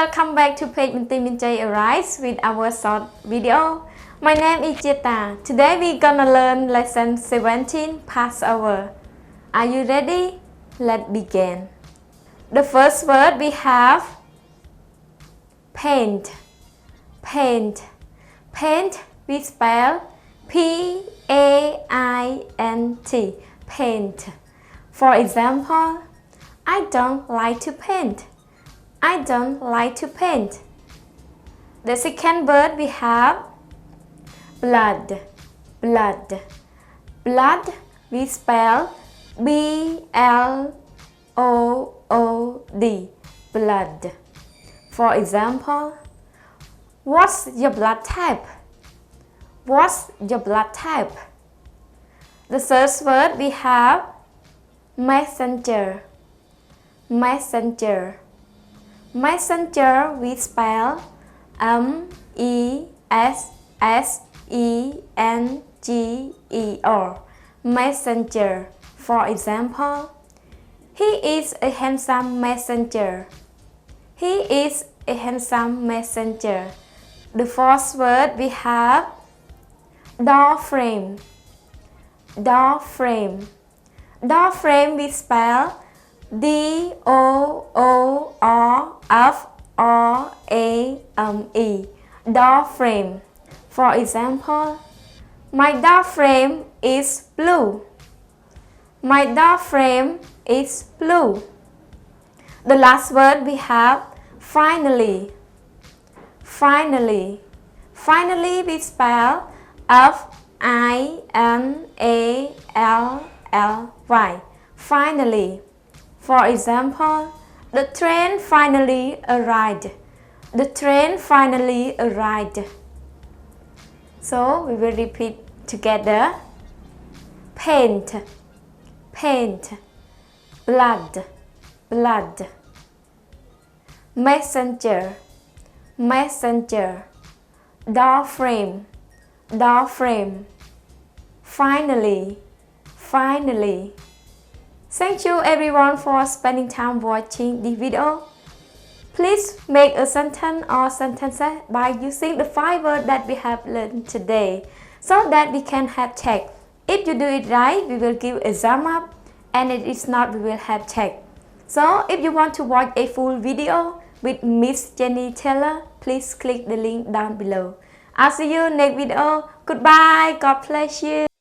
welcome back to page Minty Arise with our short video. My name is Jeta. Today we're gonna learn lesson 17 Passover. Are you ready? Let's begin. The first word we have paint. Paint. Paint we spell P-A-I-N-T. Paint. For example, I don't like to paint. I don't like to paint. The second word we have blood. Blood. Blood we spell B-L-O-O-D. Blood. For example, what's your blood type? What's your blood type? The third word we have messenger. Messenger. Messenger we spell M-E-S-S-E-N-G-E-R. Messenger. For example, he is a handsome messenger. He is a handsome messenger. The fourth word we have door frame. Door frame. Door frame we spell D-O-O-R-F-R-A-M-E. Door frame. For example, my door frame is blue. My door frame is blue. The last word we have finally. Finally. Finally we spell F-I-N-A-L-L-Y. Finally. For example, the train finally arrived. The train finally arrived. So we will repeat together. Paint. Paint. Blood. Blood. Messenger. Messenger. Door frame. Door frame. Finally. Finally. Thank you everyone for spending time watching this video. Please make a sentence or sentences by using the 5 words that we have learned today so that we can have check. If you do it right, we will give a thumb up, and if it's not, we will have check. So if you want to watch a full video with Miss Jenny Taylor, please click the link down below. I'll see you next video. Goodbye. God bless you.